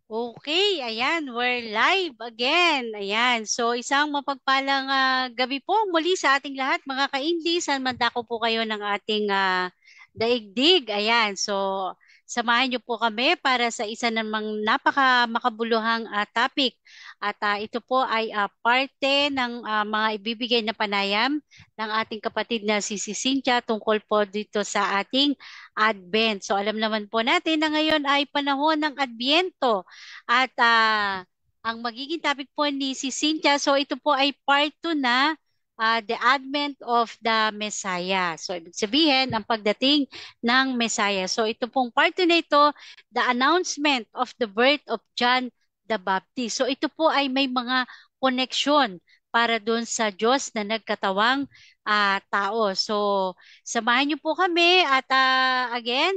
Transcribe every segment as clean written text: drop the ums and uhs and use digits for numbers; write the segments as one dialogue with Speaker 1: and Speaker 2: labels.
Speaker 1: Okay, ayan, we're live again. Ayan, so isang mapagpalang gabi po muli sa ating lahat, mga kaindi. Saan man dako po kayo ng ating daigdig. Ayan, so samahan niyo po kami para sa isa namang napaka makabuluhang topic. At ito po ay parte ng mga ibibigay na panayam ng ating kapatid na si Cynthia tungkol po dito sa ating Advent. So alam naman po natin na ngayon ay panahon ng Adbyento. At ang magiging topic po ni si Cynthia, so ito po ay part 2 na the advent of the Messiah. So ibig sabihin, ang pagdating ng Messiah. So ito pong part 2 na ito, the announcement of the birth of John the Baptist. So ito po ay may mga koneksyon para doon sa Diyos na nagkatawang tao. So samahan niyo po kami at again,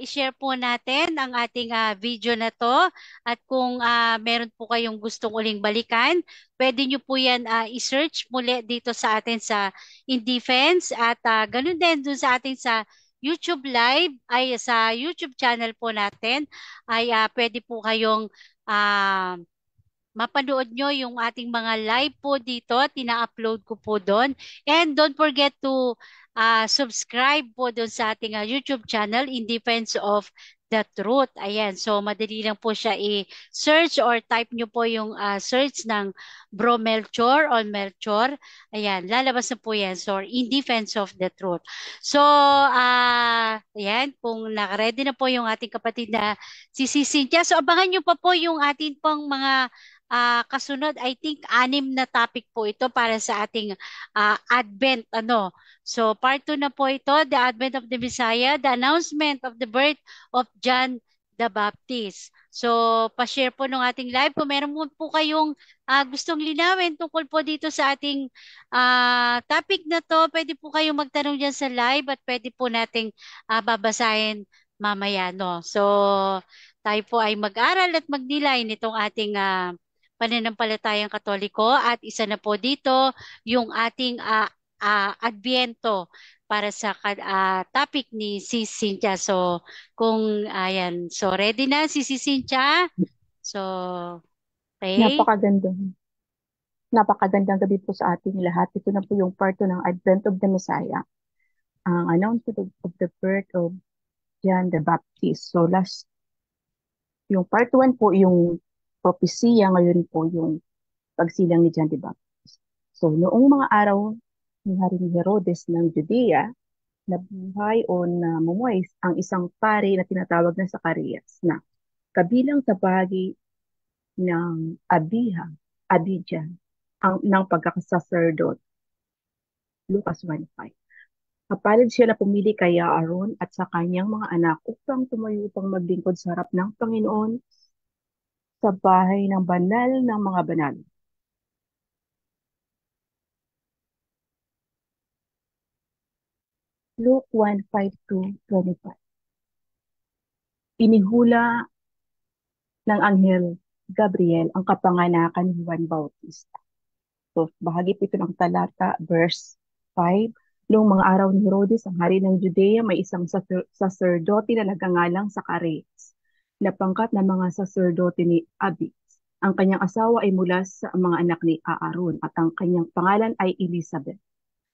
Speaker 1: i-share po natin ang ating video na to at kung meron po kayong gustong uling balikan, pwede nyo po yan i-search muli dito sa atin sa In Defense at ganun din dun sa atin sa YouTube Live ay sa YouTube channel po natin ay pwede po kayong ah, mapanood nyo yung ating mga live po dito. Tina-upload ko po doon. And don't forget to subscribe po doon sa ating YouTube channel In Defense of the Truth. Ayan. So, madali lang po siya i-search or type nyo po yung search ng Bro Melchor or Melchor. Ayan. Lalabas na po yan. So, In Defense of the Truth. So, ayan. Kung nakaready na po yung ating kapatid na si Cynthia. So, abangan nyo pa po yung ating pong mga kasunod, I think, 6 na topic po ito para sa ating Advent, ano. So, part 2 na po ito, the Advent of the Messiah, the announcement of the birth of John the Baptist. So, pa-share po ng ating live. Kung meron po kayong gustong linawin tungkol po dito sa ating topic na to, pwede po kayong magtanong dyan sa live at pwede po nating babasahin mamaya, no? So, tayo po ay mag-aral at magnilay nitong ating pananampalatayang Katoliko at isa na po dito yung ating Adbyento para sa topic ni si Cynthia. So, kung ayan, so ready na si Cynthia? So, okay.
Speaker 2: Napakagandang, napakagandang gabi po sa ating lahat. Ito na po yung part 2 ng Advent of the Messiah, ang announcement of the birth of John the Baptist. So yung part 1 po yung propesya, ngayon po yung pagsilang ni John the Baptist. So noong mga araw ni Haring Herodes ng Judea, nabuhay o namumuhay ang isang pari na tinatawag na Zacarias na kabilang sa bahagi ng Abijah, ng pagkakasaserdot, Lucas 1:5. Kapalad siya na pumili kay Aaron at sa kanyang mga anak upang tumayo upang maglingkod sa harap ng Panginoon sa bahay ng banal ng mga banal. Luke 1:5-25. Inihula ng Anghel Gabriel ang kapanganakan ni Juan Bautista. So, bahagi po ito ng talata, verse 5. Noong mga araw ni Herodes, ang hari ng Judea, may isang saserdote na nagangalang Zacarias, na pangkat ng mga saserdote ni Abi. Ang kanyang asawa ay mula sa mga anak ni Aaron at ang kanyang pangalan ay Elizabeth.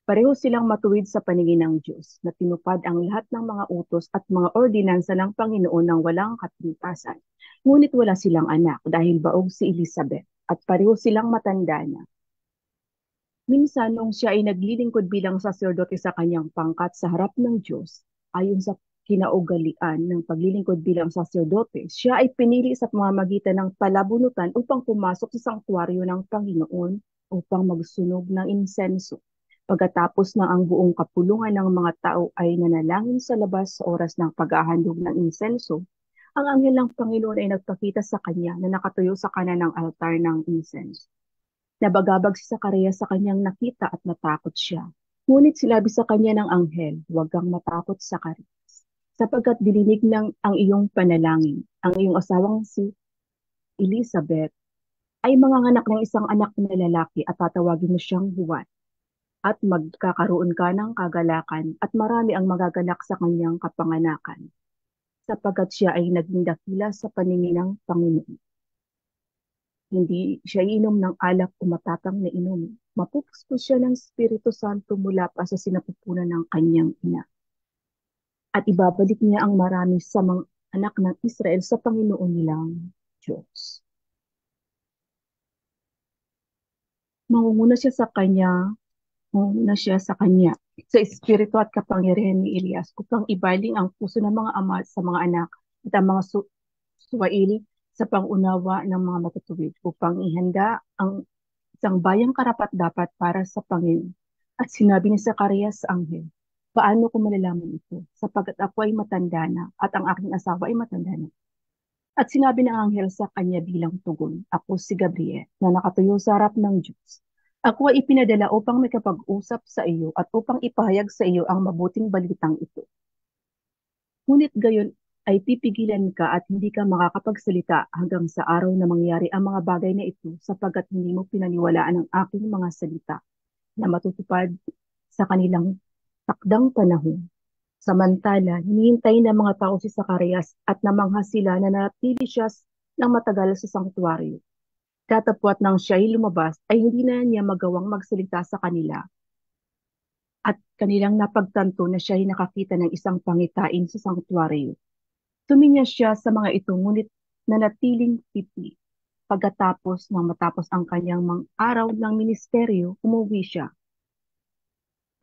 Speaker 2: Pareho silang matuwid sa paningin ng Diyos na tinupad ang lahat ng mga utos at mga ordinansa ng Panginoon ng walang katintasan. Ngunit wala silang anak dahil baog si Elizabeth at pareho silang matanda na. Minsan nung siya ay naglilingkod bilang saserdote sa kanyang pangkat sa harap ng Diyos, ayon sa kinaugalian ng paglilingkod bilang saserdote, siya ay pinili sa pamamagitan ng palabunutan upang pumasok sa sanktuaryo ng Panginoon upang magsunog ng insenso. Pagkatapos na ang buong kapulungan ng mga tao ay nanalangin sa labas sa oras ng paghahandog ng insenso, ang anghel ng Panginoon ay nagpakita sa kanya na nakatuyo sa kanan ng altar ng insenso. Nabagabag si Zacarias sa kanyang nakita at natakot siya. Ngunit sinabi sa kanya ng anghel, huwag kang matakot, Zacarias, sapagkat dininig ng ang iyong panalangin. Ang iyong asawang si Elizabeth ay manganganak ng isang anak na lalaki at tatawagin mo siyang Juan. At magkakaroon ka ng kagalakan at marami ang magagalak sa kanyang kapanganakan sapagkat siya ay naging dakila sa paningin ng Panginoon. Hindi siya inom ng alak o matapang na inom. Mapupuspos siya ng Espiritu Santo mula pa sa sinapupunan ng kanyang ina. At ibabalik niya ang marami sa mga anak ng Israel sa Panginoon nilang Diyos. Mangunguna siya sa kanya, mangunguna siya sa kanya sa espiritu at kapangyarihan ni Elias upang ibaling ang puso ng mga ama sa mga anak at ang mga suwaili sa pangunawa ng mga matutuwid upang ihanda ang isang bayang karapat-dapat para sa Panginoon. At sinabi ni Zacarias sa anghel, paano ko malalaman ito? Sapagkat ako ay matanda na at ang aking asawa ay matanda na. At sinabi ng anghel sa kanya bilang tugon, ako si Gabriel na nakatuyo sa harap ng Diyos. Ako ay ipinadala upang makapag-usap sa iyo at upang ipahayag sa iyo ang mabuting balitang ito. Ngunit gayon ay pipigilan ka at hindi ka makakapagsalita hanggang sa araw na mangyari ang mga bagay na ito sapagkat hindi mo pinaniwalaan ang aking mga salita na matutupad sa kanilang takdang panahon. Samantala, hinihintay ng mga tao si Zacarias at namangha sila na natili siya ng matagal sa sanktuaryo. Datapwat nang siya ay lumabas, ay hindi na niya magawang magsalita sa kanila. At kanilang napagtanto na siya ay nakakita ng isang pangitain sa sanktuaryo. Tuminya siya sa mga ito, ngunit nanatiling pipi. Pagkatapos ng matapos ang kanyang mga araw ng ministeryo, umuwi siya.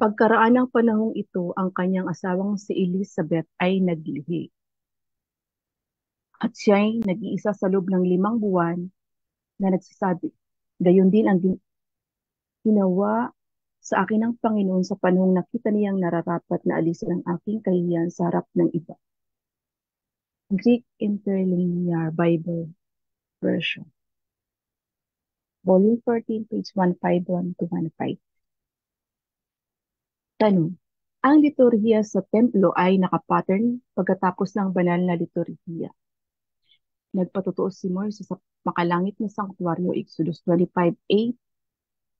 Speaker 2: Pagkaraan ng panahong ito, ang kanyang asawang si Elizabeth ay naglihi. At siya ay nag-iisa sa loob ng 5 buwan na nagsasabi, gayon din ang ginawa sa akin ng Panginoon sa panahong nakita niyang nararapat na alisin ang aking kahihiyan sa harap ng iba. Greek Interlinear Bible Version. Volume 14, page 151 to 15. Tanong. Ang liturhiya sa templo ay nakapattern pagkatapos ng banal na liturhiya. Nagpatutuo si Moises sa makalangit na sanktuaryo, Exodus 25:8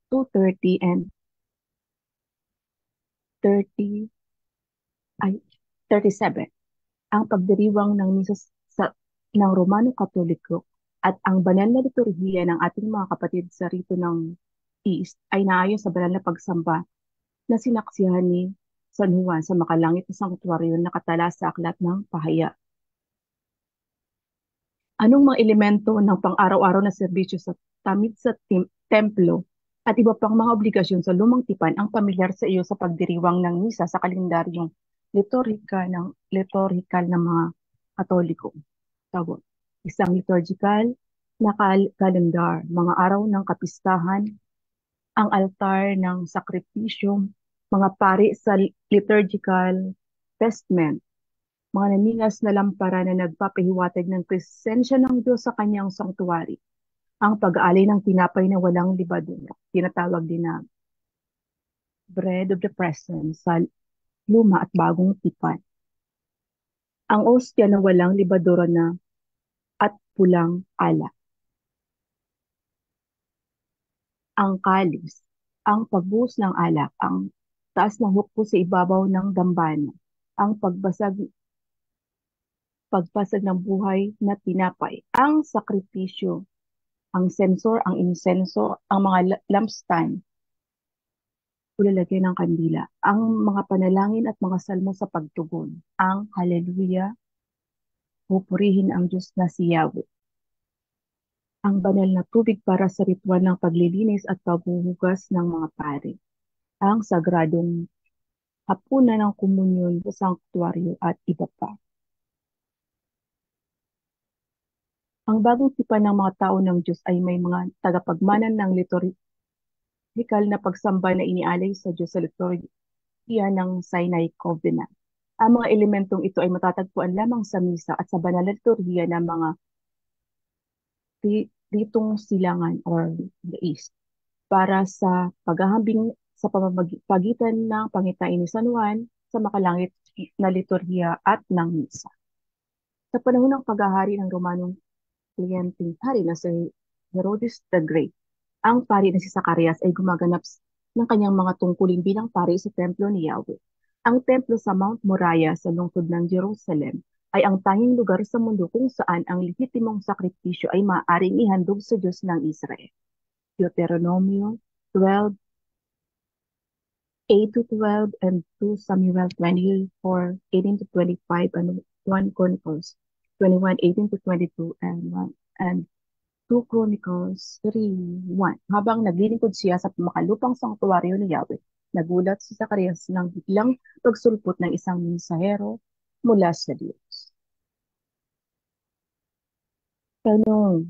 Speaker 2: to 30 and 30 ay 37. Ang pagdiriwang ng misa ng Romano Katoliko at ang banal na liturhiya ng ating mga kapatid sa rito ng East ay naayon sa banal na pagsamba na sinaksihan ni San Juan sa makalangit na sanktuaryo na nakatala sa aklat ng pahaya. Anong mga elemento ng pang-araw-araw na serbisyo sa tamid sa templo at iba pang mga obligasyon sa lumang tipan ang pamilyar sa iyo sa pagdiriwang ng misa sa kalendaryong liturhikal ng mga Katoliko? Sagot. Isang liturgical na kalendar, mga araw ng kapistahan, ang altar ng sakripisyo, mga pari sa liturgical testament, mga naningas na lampara na nagpapahiwatig ng presensya ng Diyos sa kanyang sanktuary, ang pag-aalay ng tinapay na walang libadura, tinatawag din na bread of the presence sa luma at bagong tipan, ang ostya na walang libadura na at pulang alak, ang kalis, ang pagbuhos ng alak, ang taas ng hukbo sa ibabaw ng dambana, ang pagpasag ng buhay na tinapay, ang sakripisyo, ang sensor, ang insenso, ang mga lampstand, ulalagay ng kandila, ang mga panalangin at mga salmo sa pagtugon, ang haleluya, pupurihin ang Diyos na si Yahweh, ang banal na tubig para sa ritual ng paglilinis at paghuhugas ng mga pari, ang sagradong hapunan ng komunyon sa sanktuaryo at iba pa. Ang bagong tipan ng mga tao ng Diyos ay may mga tagapagmana ng liturhikal na pagsamba na inialay sa Diyos sa liturhiya ng Sinai Covenant. Ang mga elementong ito ay matatagpuan lamang sa misa at sa banal na liturhiya ng mga ritong silangan or the East para sa paghahambing sa pamamagitan ng pangitain ni San Juan sa makalangit na liturhiya at ng misa. Sa panahon ng paghahari ng Romanong kliyenteng hari na si Herodes the Great, ang pari na si Zacarias ay gumaganap ng kanyang mga tungkulin bilang pari sa templo ni Yahweh. Ang templo sa Mount Moriah sa lungsod ng Jerusalem ay ang tanging lugar sa mundo kung saan ang lehitimong sakripisyo ay maaaring ihandog sa Diyos ng Israel. Deuteronomio 12, 8 to 12, and 2 Samuel 24, 18 to 25, and 1 Chronicles 21, 18 to 22, and 1 and 2 Chronicles 3, 1. Habang naglilingkod siya sa makalupang sanktuaryo ni Yahweh, nagulat si Zacarias ng biglang pagsulpot ng isang mensahero mula sa Diyos. Tanong,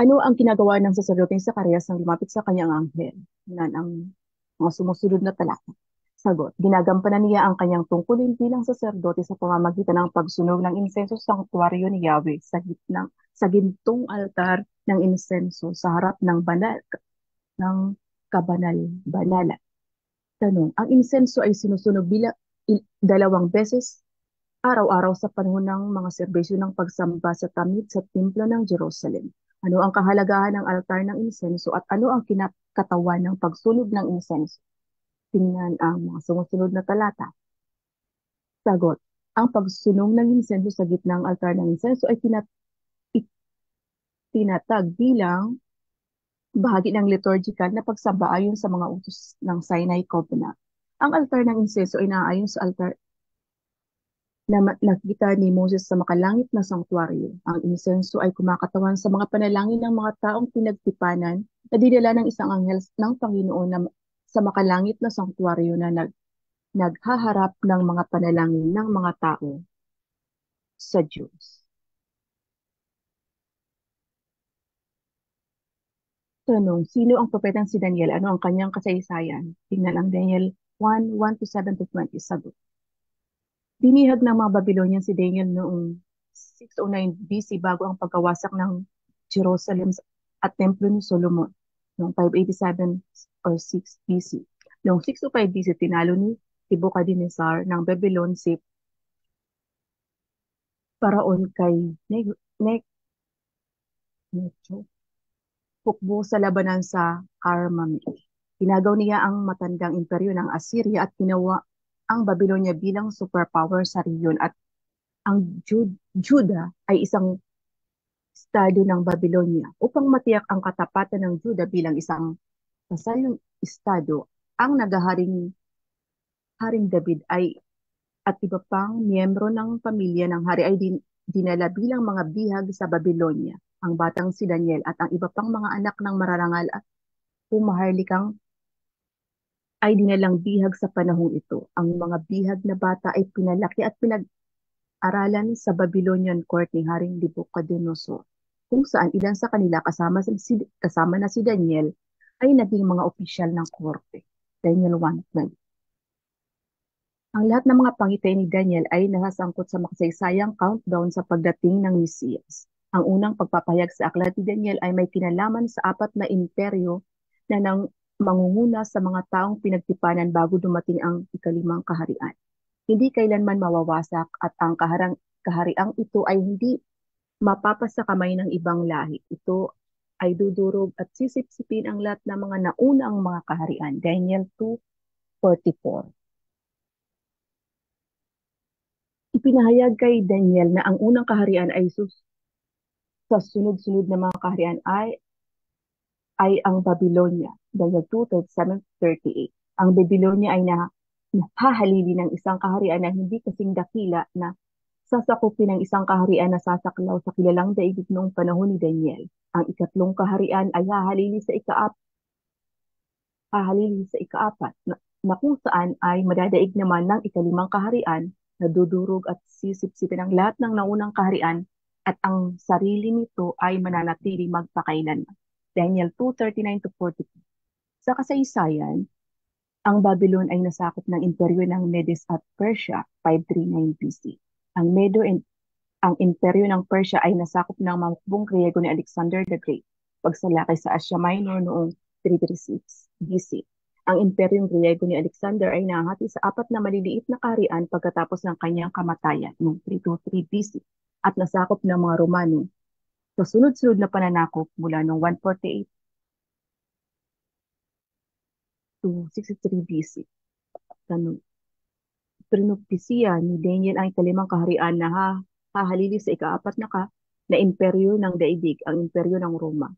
Speaker 2: ano ang ginagawa ng saserdoteng Zacarias nang lumapit sa kanyang anghel? Yan ang mga sumusunod na talata. Sagot, ginagampanan niya ang kanyang tungkulin bilang saserdote sa pamamagitan ng pagsunog ng insenso sa sanktuaryo ni Yahweh sa gintong altar ng insenso sa harap ng kabanal-banalan. Tanong, ang insenso ay sinusunog dalawang beses araw-araw sa panahon ng mga serbisyo ng pagsamba sa tamid sa templo ng Jerusalem. Ano ang kahalagahan ng altar ng insenso at ano ang kinakatawan ng pagsunog ng insenso? Tingnan ang mga sumusunod na talata. Sagot, ang pagsunog ng insenso sa gitnang altar ng insenso ay tinatag bilang bahagi ng liturgical na pagsamba ayon sa mga utos ng Sinai Covenant. Ang altar ng insenso ay naaayon sa altar na nakita ni Moses sa makalangit na sanktuaryo. Ang insenso ay kumakatawan sa mga panalangin ng mga taong pinagtipanan na dinala ng isang anghel ng Panginoon sa makalangit na sanktuaryo na naghaharap ng mga panalangin ng mga tao sa Diyos. Tanong, sino ang propetang si Daniel? Ano ang kanyang kasaysayan? Tingnan ang Daniel 1, 1 to 7 to 20. Sagot. Binihag ng mga Babylonian si Daniel noong 609 BC bago ang pagkawasak ng Jerusalem at Templo ni Solomon noong 587 or 6 BC. Noong 605 BC, tinalo ni Nebuchadnezzar ng Babylon si Paraon kay Necho sa labanan sa Carmami. Tinagaw niya ang matandang imperyo ng Assyria at ginawa ang Babylonia bilang superpower sa rehiyon at ang Juda ay isang estado ng Babylonia. Upang matiyak ang katapatan ng Juda bilang isang vasalong estado, ang Haring David at iba pang miyembro ng pamilya ng hari ay dinala bilang mga bihag sa Babylonia. Ang batang si Daniel at ang iba pang mga anak ng mararangal at pumaharlikang ay dinalang bihag sa panahong ito. Ang mga bihag na bata ay pinalaki at pinag-aralan sa Babylonian court ni Haring Nebuchadnezzar, kung saan ilan sa kanila kasama na si Daniel ay naging mga opisyal ng korte. Daniel 1:12. Ang lahat ng mga pangitain ni Daniel ay nasasangkot sa makasaysayang countdown sa pagdating ng Mesiyas. Ang unang pagpapahayag sa aklat ni Daniel ay may kinalaman sa apat na imperyo na mangunguna sa mga taong pinagtipanan bago dumating ang ikalimang kaharian. Hindi kailanman mawawasak at ang kahariang ito ay hindi mapapasa kamay ng ibang lahi. Ito ay dudurog at sisipsipin ang lahat ng mga naunang mga kaharian. Daniel 2:44. Ipinahayag kay Daniel na ang unang kaharian ay sa sunod-sunod na mga kaharian ay ang Babylonia. Daniel 2:37-38. Ang Babylonia ay nahahalili ng isang kaharian na hindi kasing dakila na sasakupin ng isang kaharian na sasaklaw sa kilalang daigdig noong panahon ni Daniel. Ang ikatlong kaharian ay hahalili sa ikaapat na kung saan ay madadaig naman ng ikalimang kaharian na dudurog at sisipsipin ang lahat ng naunang kaharian at ang sarili nito ay mananatili magpakailanman. Daniel 2:39-42. Sa kasaysayan, ang Babylon ay nasakop ng imperyo ng Medes at Persia 539 BC. Ang imperyo ng Persia ay nasakop ng mahukbong Griego ni Alexander the Great, pagsalakay sa Asia Minor noong 336 BC. Ang imperyong Griego ni Alexander ay nahati sa apat na maliliit na kaharian pagkatapos ng kanyang kamatayan noong 323 BC at nasakop ng mga Romano sa sunod-sunod na pananakop mula noong 148 to 63 BC. Tanong, Pinupisiya ni Daniel ang ikalimang kaharian na hahalili sa ikaapat na imperyo ng daigdig, ang imperyo ng Roma.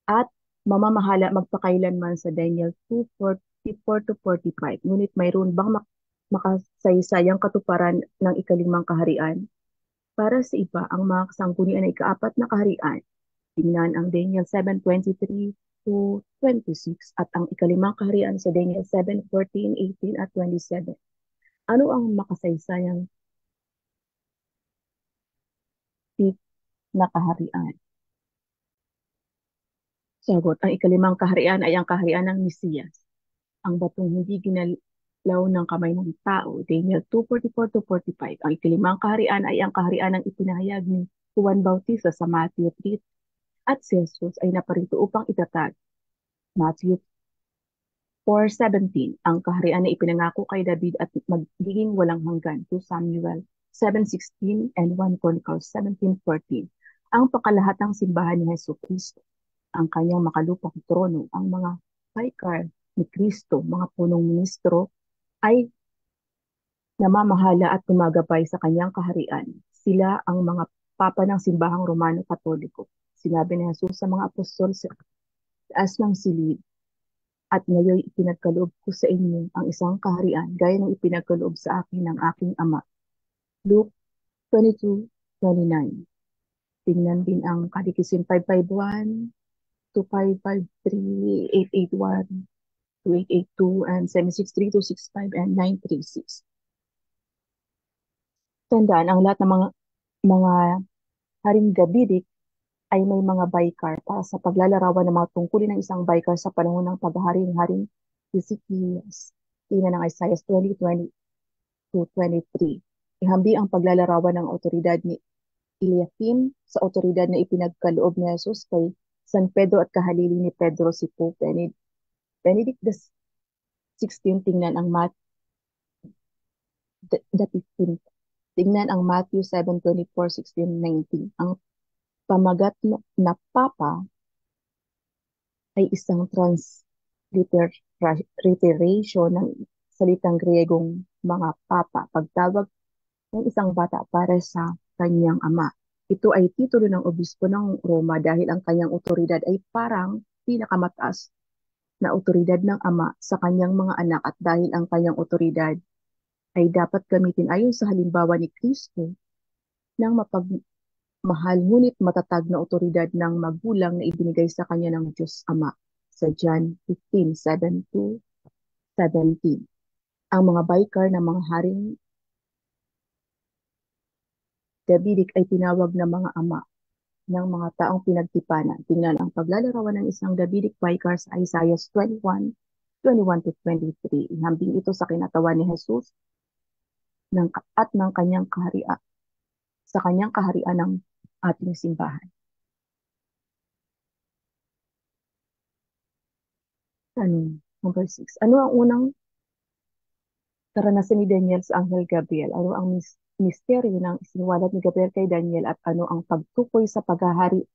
Speaker 2: At mamamahala magpakailanman sa Daniel 2:44 to 45. Ngunit mayroon bang makasaysayang katuparan ng ikalimang kaharian? Para sa iba, ang mga kasangkunian ay ikaapat na kaharian. Tingnan ang Daniel 7:23 to 26 at ang ikalimang kaharian sa Daniel 7:14, 18 at 27. Ano ang makasaysayang fifth na kaharian? Sagot, ang ikalimang kaharian ay ang kaharian ng Mesiyas. Ang batong hindi ginalaw ng kamay ng tao, Daniel 2:44 to 45. Ang ikalimang kaharian ay ang kaharian ng ipinahayag ni Juan Bautista sa Matthew 3 at si Jesus ay naparito upang itatag. Matthew 4:17, ang kaharian na ipinangako kay David at magiging walang hanggan, 2 Samuel 7:16 and 1 Chronicles 17:14. Ang pakalahatang simbahan ni Hesus Kristo, ang kanyang makalupang trono, ang mga vicar ni Kristo, mga punong ministro ay namamahala at tumagabay sa kanyang kaharian. Sila ang mga papa ng simbahang Romano Katoliko. Sinabi ni Jesus sa mga apostol sa taas ng silid, at ngayon ipinagkaloob ko sa inyo ang isang kaharian gaya ng ipinagkaloob sa akin ng aking ama. Luke 22:29. Tingnan din ang Kadikisin 551 to 553, 881 to 882, and 763 to 65 and 936. Tandaan, ang lahat ng mga haring Davidic ay may mga baykar para sa paglalarawan ng mga tungkulin ng isang baykar sa panahon ng paghahari ng Haring Hezekias. Tingnan ng Isaiah 20:20 to 23. Ihambing ang paglalarawan ng otoridad ni Eliakim sa otoridad na ipinagkaloob ni Jesus kay San Pedro at kahalili ni Pedro si Pope Benedict XVI. Tingnan ang the 15th. Tingnan ang Matthew 7:24, 16, 19. Ang pamagat na papa ay isang transliteration ng salitang Griegong mga papa, pagtawag ng isang bata para sa kanyang ama. Ito ay titulo ng obispo ng Roma dahil ang kanyang otoridad ay parang pinakamataas na otoridad ng ama sa kanyang mga anak, at dahil ang kanyang otoridad ay dapat gamitin ayon sa halimbawa ni Kristo ng mapagmahal ngunit matatag na otoridad ng magulang na ibinigay sa kanya ng Diyos Ama sa John 15:7 to 17. Ang mga baykar ng mga haring Davidic ay tinawag na mga ama ng mga taong pinagtipanan. Tingnan ang paglalarawan ng isang Davidic baykar sa Isaiah 21:21 to 23. Ihambing ito sa kinatawan ni Jesus at ng kanyang kaharian, sa kanyang kaharian ng ating simbahan. Tanong, number 6. Ano ang unang karanasan ni Daniel sa Anghel Gabriel? Ano ang misteryo ng isiniwalat ni Gabriel kay Daniel at ano ang pagtukoy sa paghahari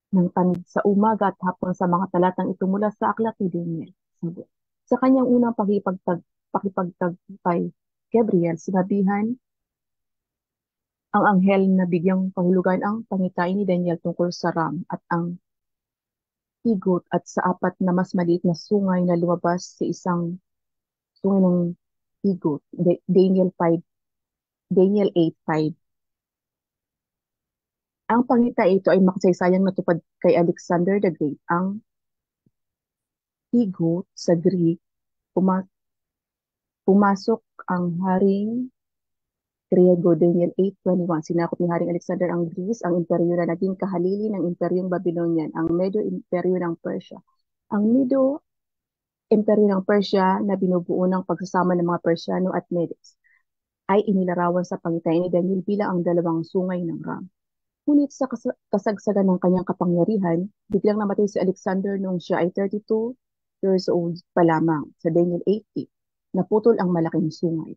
Speaker 2: ng tanid sa umaga at hapon sa mga talatang ito mula sa aklat ni Daniel? Sagot. Sa kanyang unang pakipagtagpay, Gabriel, sinabihan ang anghel na bigyang kahulugan ang pangitain ni Daniel tungkol sa ram at ang higot at sa apat na mas maliit na sungay na lumabas sa isang sungay ng higot. Daniel 5, Daniel 8:5. Ang pangita ito ay makasaysayang natupad kay Alexander the Great. Ang higot sa Greek, pumasok ang haring Griego, Daniel 8:21. Sinakop ni Haring Alexander ang Greece, ang imperyo na naging kahalili ng imperyong Babylonian, ang Medo Imperyo ng Persia. Ang Medo Imperyo ng Persia na binubuo ng pagsasama ng mga Persiano at Medes ay inilarawan sa pangitain ni Daniel bilang ang dalawang sungay ng Ram. Ngunit sa kasagsagan ng kanyang kapangyarihan, biglang namatay si Alexander noong siya ay 32 years old pa lamang. Sa Daniel 80, naputol ang malaking sungay.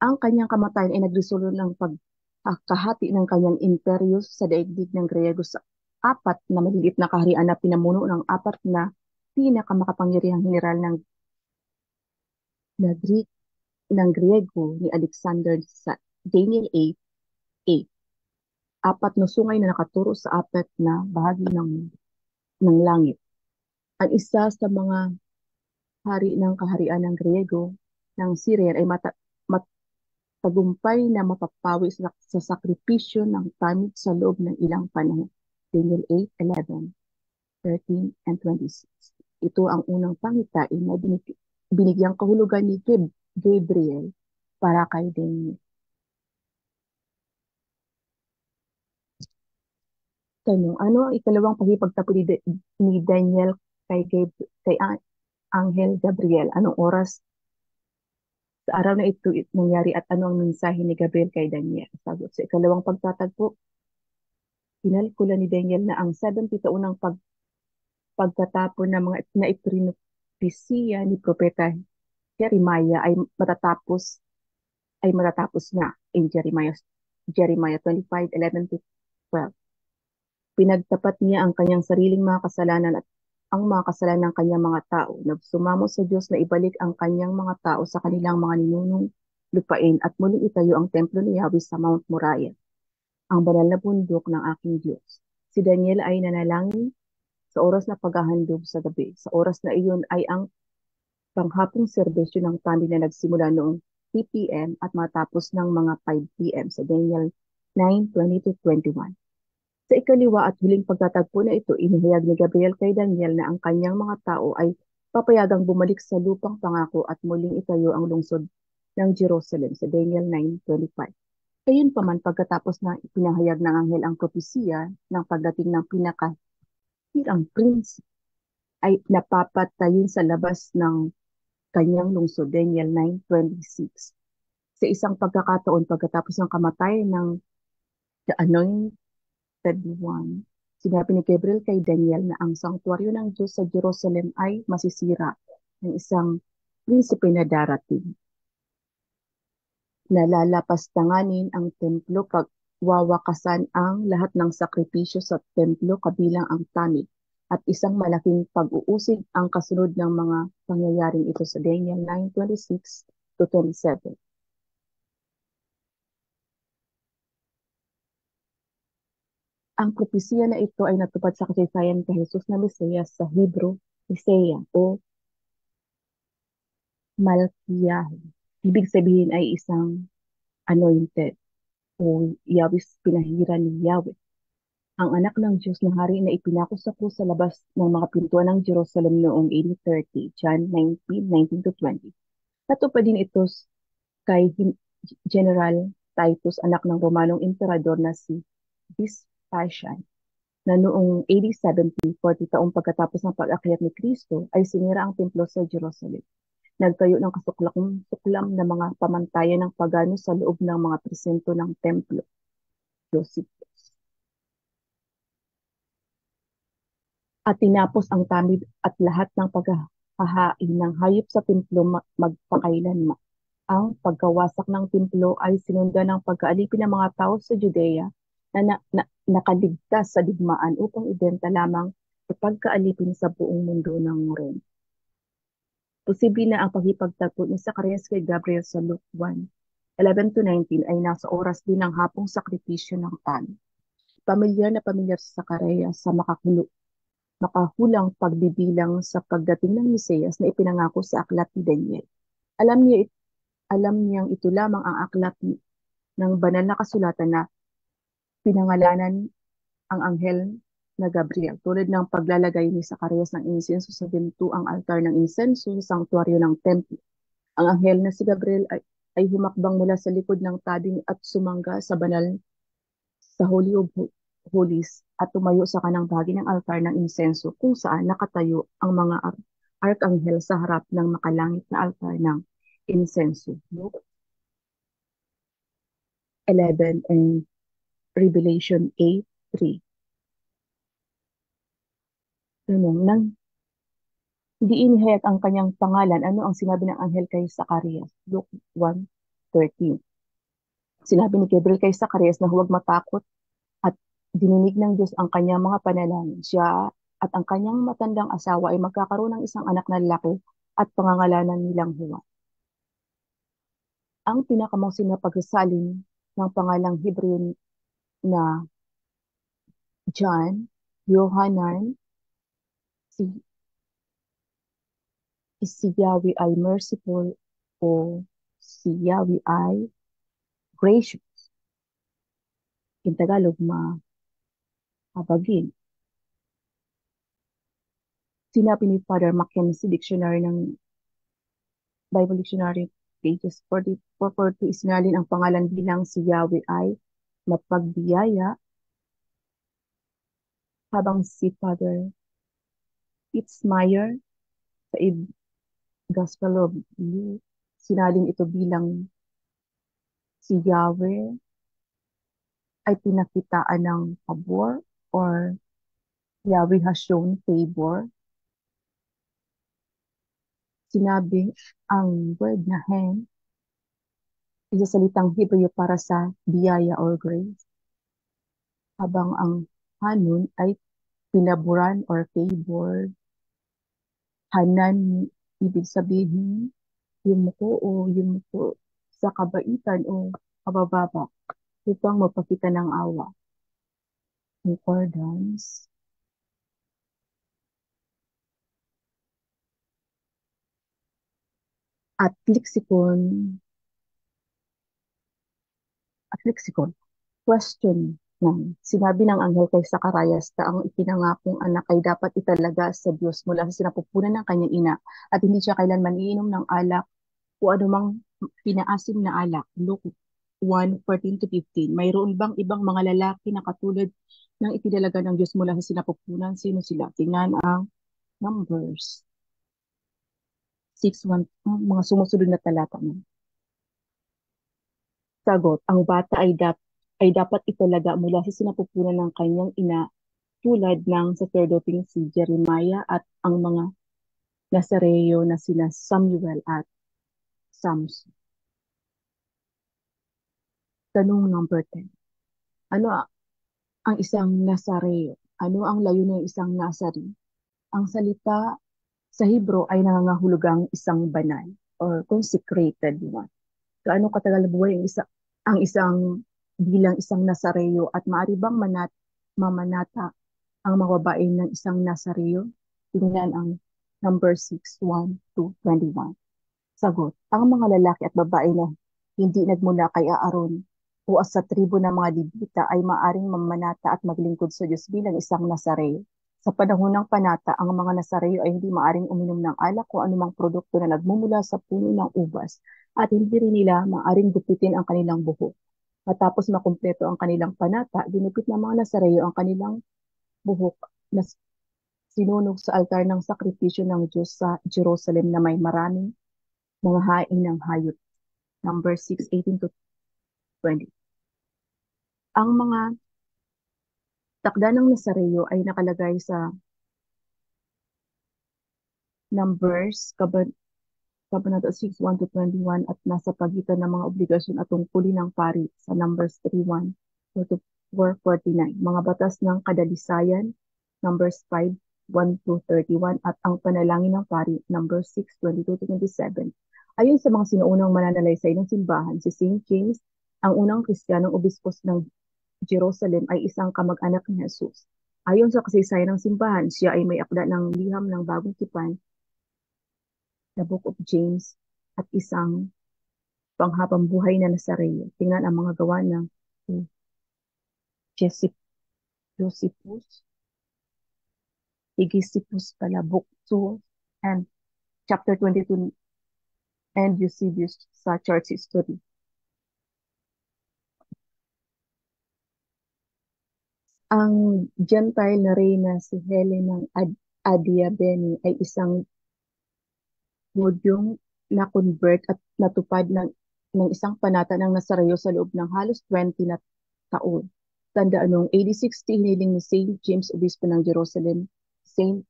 Speaker 2: Ang kanyang kamatayan ay nagresulto ng pagkahati ng kanyang imperyo sa daigdig ng Griego sa apat na maliliit na kaharian na pinamuno ng apat na pinakamakapangyarihang general na Greek ng Griego ni Alexander Daniel 8:8. Apat na sungay na nakaturo sa apat na bahagi ng langit. Ang isa sa mga hari ng kaharian ng Griego ng Syria ay matagumpay na mapapawi sa sakripisyo ng tamid sa loob ng ilang panahon. Daniel 8:11, 13, and 26. Ito ang unang pangitain na binigyang kahulugan ni Gabriel para kay Daniel. Tanong, ano ang ikalawang pahipagtapon ni Daniel kay Anghel Gabriel? Anong oras sa araw na ito nangyari at ano ang mensahe ni Gabriel kay Daniel? Sagot, sa ikalawang pagtatagpo, kinalkula ni Daniel na ang 70 taunang pagkatapon ng mga na iprinopesiya ni Propeta Jeremiah ay matatapos na in Jeremiah 25:11 to 12. Pinagtapat niya ang kanyang sariling mga kasalanan at ang mga kasalanan ng kanyang mga tao. Nagsumamo sa Diyos na ibalik ang kanyang mga tao sa kanilang mga ninunong lupain at muling itayo ang templo ni Yahweh sa Mount Moriah, ang banal na bundok ng aking Diyos. Si Daniel ay nanalangin sa oras na paghahandog sa gabi. Sa oras na iyon ay ang panghapong serbisyo ng tamig na nagsimula noong 3 p.m. at matapos ng mga 5 p.m. sa Daniel 9:20-21. Sa ikaliwa at huling pagtatagpo na ito, inihayag ni Gabriel kay Daniel na ang kanyang mga tao ay papayagang bumalik sa lupang pangako at muling itayo ang lungsod ng Jerusalem sa Daniel 9:25. Gayunpaman, pagkatapos na ipinahayag ng anghel ang propesiya ng pagdating ng pinakahirang prince ay napapatayin sa labas ng kanyang lungsod, Daniel 9:26. Sa isang pagkakataon pagkatapos ng kamatayan ng the Anointed One, sinabi ni Gabriel kay Daniel na ang sanktuaryo ng Diyos sa Jerusalem ay masisira ng isang prinsipe na darating. Nalalapastanganin ang templo, pagwawakasan ang lahat ng sakripisyo sa templo kabilang ang tamig at isang malaking pag-uusig ang kasunod ng mga pangyayaring ito sa Daniel 9:26-27. Ang propesiya na ito ay natupad sa kasaysayan kay Jesus na Mesiyas sa Hebrew, Isaiah o Malkiyahu. Ibig sabihin ay isang anointed o Yahweh, pinahiran ni Yahweh. Ang anak ng Diyos na hari na ipinako sa krus sa labas ng mga pintuan ng Jerusalem noong AD 30, John 19:19-20. Natupad din ito kay General Titus, anak ng Romanong emperador na si Vespasian, na noong AD 70, 40 taong pagkatapos ng pag-akyat ni Kristo, ay sinira ang templo sa Jerusalem. Nagtayo ng kasuklam na mga pamantayan ng pagano sa loob ng mga presinto ng templo. Josephus. At tinapos ang tamid at lahat ng paghahain ng hayop sa templo magpakailanman. Ang pagkawasak ng templo ay sinundan ng pagkaalipin ng mga tao sa Judea na nakaligtas sa digmaan upang ibenta lamang sa pagkaalipin sa buong mundo ng Rome. Posible na ang paghipagtagpo ni Zacarias kay Gabriel sa Luke 1:11-19 ay nasa oras din ng hapong sakripisyo ng tan. Pamilyar na pamilyar si Zacarias sa makahulang pagbibilang sa pagdating ng Mesiyas na ipinangako sa aklat ni Daniel. Alam niyang ito lamang ang aklat ng banal na kasulatan na pinangalanan ang anghel na Gabriel, tulad ng paglalagay ni Zacarias ng insenso sa bintuang altar ng insenso sa sanktuaryo ng templo. Ang anghel na si Gabriel ay humakbang mula sa likod ng tabing at sumangga sa banal sa Holy of Holies at tumayo sa kanang bahagi ng altar ng insenso kung saan nakatayo ang mga arkanghel sa harap ng makalangit na altar ng insenso. Luke 11 and Revelation 8:3. Tanong, nang hindi inihayag ang kanyang pangalan, ano ang sinabi ng anghel kay Zacarias? Luke 1:13. Sinabi ni Gabriel kay Zacarias na huwag matakot at dininig ng Diyos ang kanyang mga panalangin. Siya at ang kanyang matandang asawa ay magkakaroon ng isang anak na lalaki at pangangalanan nilang Juan. Ang pinakamausing na pagsasalin ng pangalang Hebreo na John, Yohanan, si, si Yahweh ay merciful o si Yahweh ay gracious. In Tagalog, mahabagin. Sinabi ni Father Mackenzie, Dictionary ng Bible Dictionary, pages 4442, isinalin ang pangalan bilang si Yahweh ay mapagbiyaya, habang si Father Fitzmyer sa Gospel of Luke, sinalin ito bilang si Yahweh ay pinakitaan ng pabor or Yahweh has shown favor. Sinabi ang word na hen, isa salitang Hebreo para sa biyaya or grace, habang ang Hanun ay pinaburan or favored. Hanan, ibig sabihin, yumuko o yumuko sa kabaitan o kabababa upang magpakita ng awa. Concordance. At lexicon, question ng sinabi ng anghel kay Zacarias na ang ipinangakong anak ay dapat italaga sa Diyos mula sa sinapupunan ng kanyang ina at hindi siya kailanman iinom ng alak o anumang pinaasim na alak. Luke 1:14 to 15. Mayroon bang ibang mga lalaki na katulad ng itinalaga ng Diyos mula sa sinapupunan? Sino sila? Tingnan ang Numbers 6:1, mga sumusunod na talata na. Sagot, ang bata ay dapat italaga mula sa sinapupunan ng kanyang ina tulad ng sacerdoting si Jeremiah at ang mga Nazareo na sina Samuel at Samson. Tanong number 10. Ano ang isang Nazareo? Ano ang layunin ng isang Nazari? Ang salita sa Hebro ay nangangahulugang isang banal or consecrated one. Gaano katagal buhay ang isang bilang isang Nazareo at maaari bang mamanata ang mga babae ng isang Nazareo? Tingnan ang number 6, 1 to 21. Sagot, ang mga lalaki at babae na hindi nagmula kay Aaron o sa tribo ng mga Libita ay maaring mamanata at maglingkod sa Diyos bilang isang Nazareo. Sa panahon ng panata, ang mga Nazareo ay hindi maaring uminom ng alak o anumang produkto na nagmumula sa puno ng ubas at hindi rin nila maaring gupitin ang kanilang buhok. Matapos makumpleto ang kanilang panata, ginupit ng mga Nazareo ang kanilang buhok na sinunog sa altar ng sakripisyo ng Diyos sa Jerusalem na may maraming mga hain ng hayop. Number 6:18 to 20. Ang mga takda ng Nazareo ay nakalagay sa Numbers, Kabanata 6:1 to 21 at nasa pagitan ng mga obligasyon at tungkulin ng pari sa Numbers 3:1 to 4:49. Mga batas ng kadalisayan, Numbers 5:1 to 31 at ang panalangin ng pari, Numbers 6:22 to 27. Ayon sa mga sinuunang mananalaysay ng simbahan, si Saint James, ang unang Kristiyanong obispos ng Jerusalem ay isang kamag-anak ni Jesus. Ayon sa kasaysayan ng simbahan, siya ay may akda ng liham ng bagong tipan, The Book of James, at isang panghabang buhay na Nazareo. Tingnan ang mga gawa ng Josephus, Hegesippus pala, Book 2, and Chapter 22, and Eusebius sa Church History. Ang Gentile na reyna si Helen ng Adiabene ay isang Hudyong na-convert at natupad ng isang panata ng Nazareo sa loob ng halos 20 na taon. Tandaan noong AD 60, hiniling ni Saint James, Obispo ng Jerusalem, Saint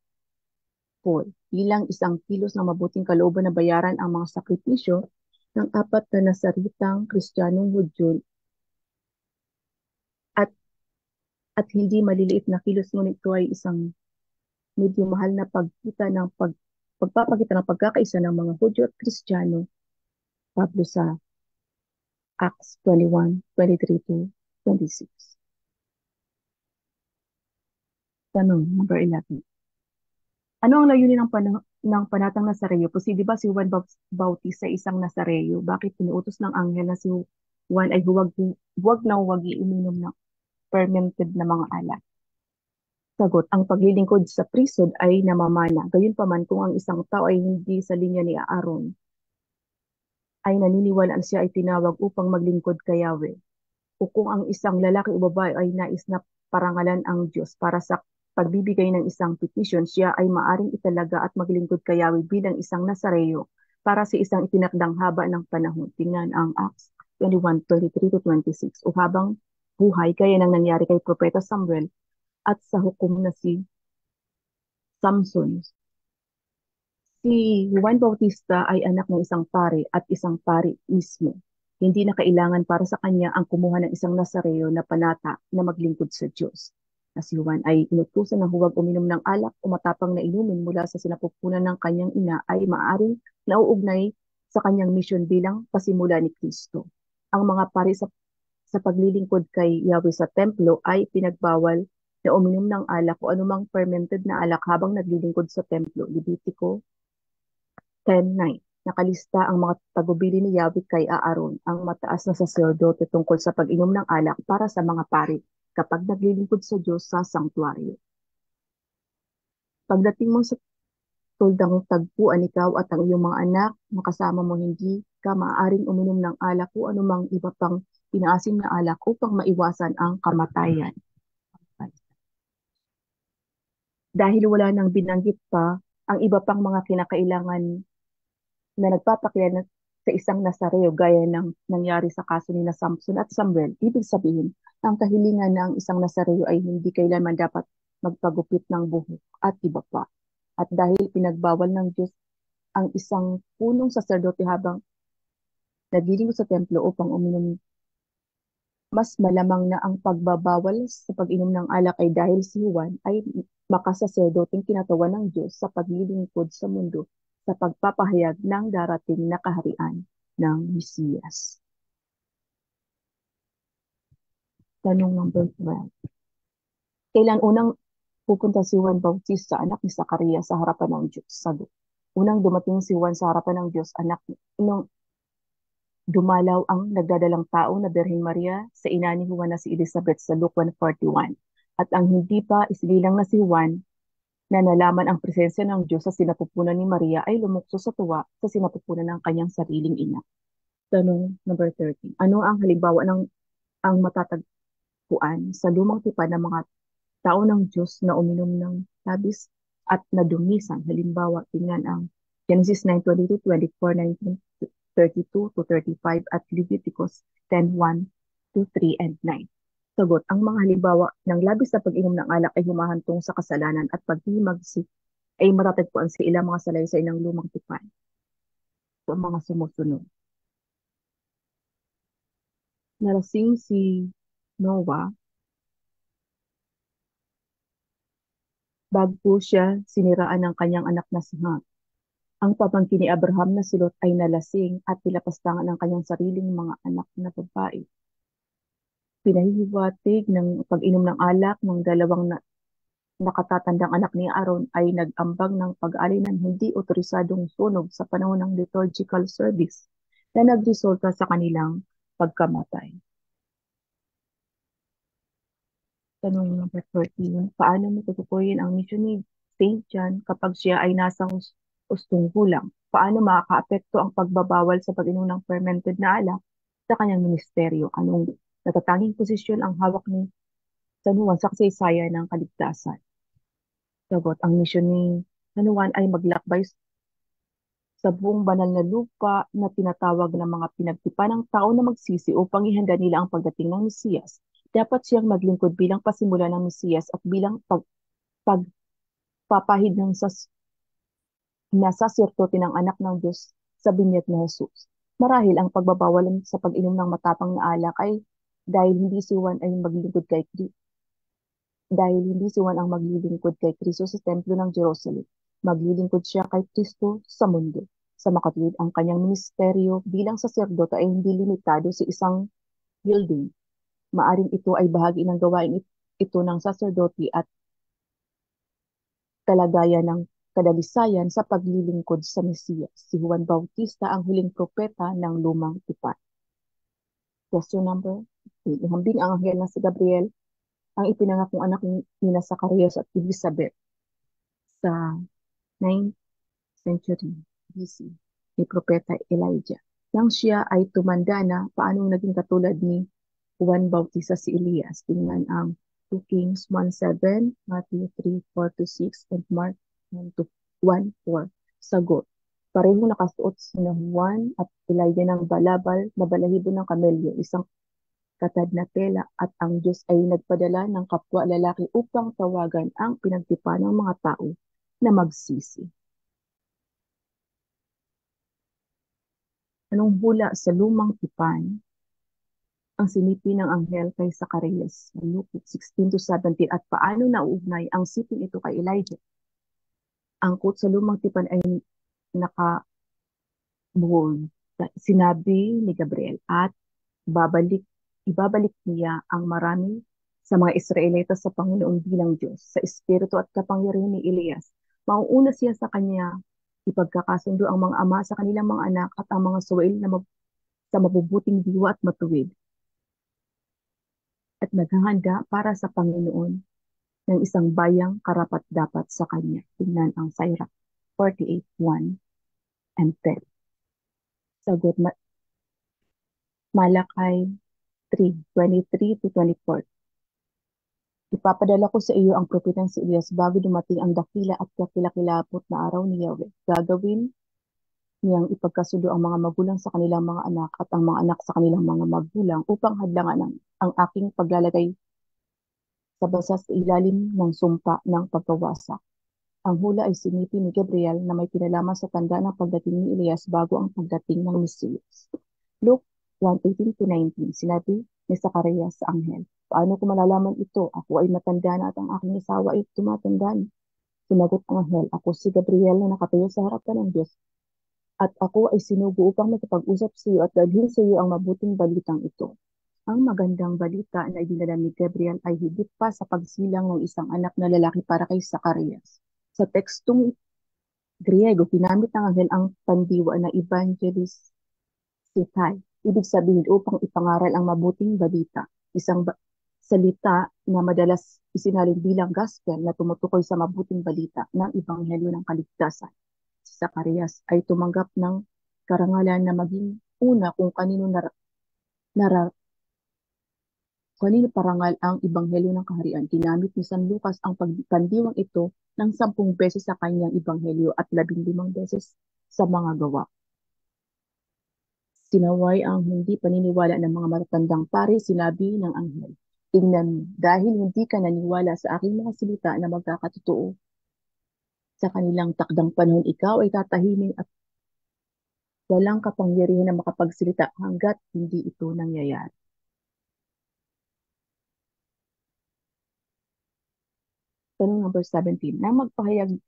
Speaker 2: Paul, bilang isang kilos ng mabuting kalooban na bayaran ang mga sakripisyo ng apat na nasaritang Kristiyanong Hudyo at at hindi maliliit na kilos, ngunit ito ay isang medyo mahal na pagpapakita ng pagkakaisa ng mga Hudyo at Kristiyano. Pablo sa Acts 21:23 to 26. Tanong number 11. Ano ang layunin ng panatang Nazareo? Posible ba si Juan Bautista ay isang Nazareo? Bakit iniutos ng anghel na si Juan ay huwag iinom ng fermented na mga alak? Sagot, ang paglilingkod sa priesthood ay namamana. Gayunpaman kung ang isang tao ay hindi sa linya ni Aaron, ay naniniwalaan siya ay tinawag upang maglingkod kay Yahweh. O kung ang isang lalaki o babae ay nais na parangalan ang Diyos para sa pagbibigay ng isang petisyon, siya ay maaring italaga at maglingkod kay Yahweh bilang isang Nazareo para sa isang itinakdang haba ng panahon. Tingnan ang Acts 21:23 to 26. O habang buhay, kaya nang nangyari kay Propeta Samuel at sa hukom na si Samson. Si Juan Bautista ay anak ng isang pare at isang pari mismo. Hindi na kailangan para sa kanya ang kumuha ng isang Nazareo na panata na maglingkod sa Diyos. Na si Juan ay inutusan na huwag uminom ng alak o matapang na inumin mula sa sinapupunan ng kanyang ina ay maaaring nauugnay sa kanyang misyon bilang pasimula ni Kristo. Ang mga pari sa paglilingkod kay Yahweh sa templo ay pinagbawal na uminom ng alak o anumang fermented na alak habang naglilingkod sa templo. Levitico 10:9. Nakalista ang mga tagubili ni Yahweh kay Aaron, ang mataas na saserdote tungkol sa pag-inom ng alak para sa mga pari kapag naglilingkod sa Diyos sa sanktuaryo. Pagdating mo sa tuldang tagpuan, ikaw at ang iyong mga anak, makasama mo hindi ka maaaring uminom ng alak o anumang iba pang pinaasim na alak upang maiwasan ang kamatayan. Dahil wala nang binanggit pa ang iba pang mga kinakailangan na nagpapakita sa isang Nazareo gaya ng nangyari sa kaso ni na Samson at Samuel, ibig sabihin, ang kahilingan na ang isang Nazareo ay hindi kailanman dapat magpagupit ng buhok at iba pa. At dahil pinagbawal ng Diyos ang isang punong saserdote habang naglilingkod sa templo upang uminom, mas malamang na ang pagbabawal sa pag-inom ng alak ay dahil si Juan ay makasaserdoteng kinatawan ng Diyos sa paglilingkod sa mundo sa pagpapahayag ng darating na kaharian ng Mesiyas. Tanong number 12. Kailan unang pupunta si Juan Bautista, anak ni Zacarias, sa harapan ng Diyos? Sagot. Unang dumating si Juan sa harapan ng Diyos, nung dumalaw ang nagdadalang tao na Birheng Maria sa ina ni Juan na si Elizabeth sa Luke 1:41. At ang hindi pa isinilang na si Juan na nalaman ang presensya ng Diyos sa sinapupunan ni Maria ay lumukso sa tuwa sa sinapupunan ng kanyang sariling ina. Tanong number 13. Ano ang halimbawa ng ang matatagpuan sa lumang tipan ng mga tao ng Diyos na uminom ng labis at nadumisan? Halimbawa, tingnan ang Genesis 9:22, 24, 19, 32 to 35 at Leviticus 10:1 to 3 and 9. Sagot, ang mga halimbawa ng labis na pag-inom ng alak ay humahantong sa kasalanan at paghihimagsik ay matatagpuan sa ilang mga salaysay ng lumang tipan. So, ang mga sumusunod. Nalasing si Noah bago siya siniraan ng kanyang anak na si Ham. Ang pamangkin ni Abraham na si Lot ay nalasing at nilapastangan ng kanyang sariling mga anak na babae. Pinahihiwatig ng pag-inom ng alak ng dalawang nakatatandang anak ni Aaron ay nag-ambag ng pag-alay ng hindi otorisadong sunog sa panahon ng liturgical service na nagresulta sa kanilang pagkamatay. Tanong number 14. Paano mo tutukuyin ang misyon ni St. John kapag siya ay nasa hustong gulang? Paano makakaapekto ang pagbabawal sa pag-inom ng fermented na alak sa kanyang ministeryo? Anong natatanging posisyon ang hawak ni San Juan sa kasaysayan ng kaligtasan? Sagot, ang misyon ni San Juan ay maglakbay sa buong banal na lupa na tinatawag ng mga pinagtipan ng tao na magsisi upang ihanda nila ang pagdating ng Mesiyas. Dapat siyang maglingkod bilang pasimula ng Mesiyas at bilang pagpapahid ng nasasirtote ng anak ng Diyos sa binyag na Jesus. Marahil ang pagbabawal sa pag-inom ng matapang na alak ay dahil hindi si Juan ay maglingkod kay dahil hindi si Juan ang maglilingkod kay Kristo sa templo ng Jerusalem. Maglilingkod siya kay Kristo sa mundo. Sa makatuwid, ang kanyang ministeryo bilang saserdote ay hindi limitado sa isang building. Maaring ito ay bahagi ng gawain ito ng saserdote at kalagayan ng kadalisayan sa paglilingkod sa Mesiyas. Si Juan Bautista ang huling propeta ng lumang tipan. Question number 8. Ihambing ang anghel na si Gabriel ang ipinangakong anak ni Zacarias at Elizabeth sa 9th century BC ni Propeta Elijah. Nang siya ay tumanda na, paanong naging katulad ni Juan Bautista si Elias? Tingnan ang 2 Kings 1:7, Matthew 3:4-6, and Mark 1:1-4. Sagot. Parehong nakasuot sina Juan at Elijah ng balabal na balahibo ng kamelyo, isang katad na tela, at ang Diyos ay nagpadala ng kapwa lalaki upang tawagan ang pinagtipan ng mga tao na magsisi. Anong hula sa lumang tipan ang sinipi ng anghel kay Zacarias? Luke 16-17. At paano nauugnay ang siping ito kay Elijah? Ang quote sa lumang tipan ay naka-bold. Sinabi ni Gabriel at ibabalik niya ang marami sa mga Israelita sa Panginoon bilang Diyos, sa espiritu at kapangyarihan ni Elias. Mauuna siya sa kanya, ipagkakasundo ang mga ama sa kanilang mga anak at ang mga suwail na sa mabubuting diwa at matuwid, at naghahanda para sa Panginoon ng isang bayang karapat-dapat sa kanya. Tingnan ang Sirach 48:1 and 10. Sagot, Malakay 3:23-24. Ipapadala ko sa iyo ang propetang si Elias bago dumating ang dakila at kakilakilapot na araw ni Yahweh. Gagawin niyang ipagkasundo ang mga magulang sa kanilang mga anak at ang mga anak sa kanilang mga magulang upang hadlangan ang aking paglalagay sa basa sa ilalim ng sumpa ng pagkawasak. Ang hula ay sinipi ni Gabriel na may kinalaman sa tanda ng pagdating ni Elias bago ang pagdating ng Mesiyas. Luke 1:18-19. Sinabi ni Zacarias sa anghel, paano ko malalaman ito? Ako ay matanda na at ang aking asawa ay tumatanda na. Sinagot ang anghel, ako si Gabriel na nakatayo sa harapan ng Diyos, at ako ay sinugo upang makipag-usap sa iyo at dalhin sa iyo ang mabuting balitang ito. Ang magandang balita na idinala ni Gabriel ay higit pa sa pagsilang ng isang anak na lalaki para kay Zacarias. Sa tekstong Griego, ginamit ng anghel ang pandiwa na evangelist sitai. Ibig sabihin upang ipangaral ang mabuting balita. Isang salita na madalas isinalin bilang gospel na tumutukoy sa mabuting balita ng ebanghelyo ng kaligtasan. Si Zacarias ay tumanggap ng karangalan na maging una kung kanino parangal ang ebanghelyo ng kaharian. Ginamit ni San Lucas ang pandiwang ito ng 10 beses sa kanyang ebanghelyo at 15 beses sa mga gawa. Sinaway ang hindi paniniwala ng mga matatandang pari, sinabi ng anghel, tingnan mo, dahil hindi ka naniwala sa aking mga salita na magkakatotoo, sa kanilang takdang panahon ikaw ay tatahimin at walang kapangyarihan na makapagsalita hanggat hindi ito nangyayari. Tanong number 17. Nang magpahayag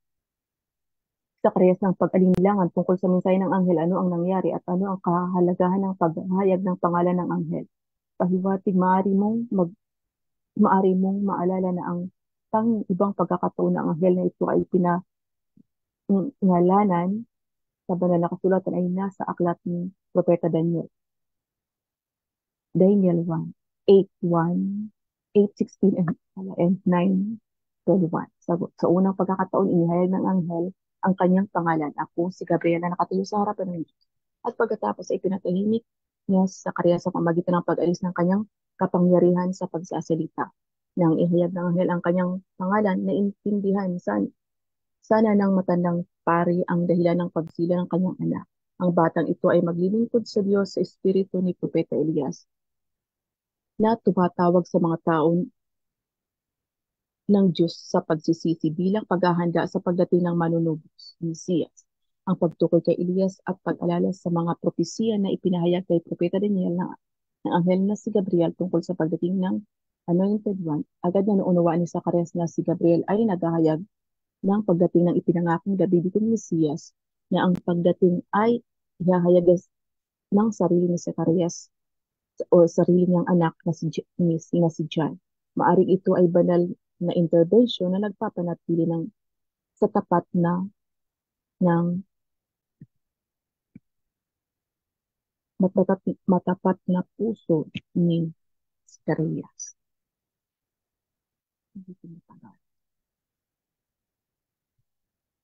Speaker 2: Zacarias ng pag-alinlangan tungkol sa mensahe ng anghel, ano ang nangyari at ano ang kahalagahan ng paghahayag ng pangalan ng anghel? Pahiwatig, maari mong maalala na ang ibang pagkakataon ng anghel na ito ay pinangalanan sa banal na kasulatan ay nasa aklat ni Propeta Daniel. Daniel 1, 8:1, 8:16, and 9:21. Sa unang pagkakataon, inihayag ng anghel ang kanyang pangalan. Ako si Gabriel na nakatayo sa harapan ng Diyos. At pagkatapos ay pinatahimik niya sa Zacarias sa pamagitan ng pag-alis ng kanyang kapangyarihan sa pagsasalita. Nang ihayag ng anghel ang kanyang pangalan, naintindihan sana ng matandang pari ang dahilan ng pagsila ng kanyang anak. Ang batang ito ay maglilingkod sa Diyos sa espiritu ni Propeta Elias na tumatawag sa mga tao ng Diyos sa pagsisisi bilang paghahanda sa pagdating ng manunubos, Mesiyas. Ang pagtukoy kay Elias at pag-alala sa mga propesiya na ipinahayag kay Propeta Daniel ng anghel na si Gabriel tungkol sa pagdating ng Anointed One, agad na naunawaan ni Zacarias na si Gabriel ay naghahayag ng pagdating ng ipinangakong Dabidiking Mesiyas na ang pagdating ay ihahayagas ng sarili ni Zacarias o sarili niyang anak na si John. Maaring ito ay banal na intervention na nagpapanatili sa tapat ng matapat na puso ni Zacarias.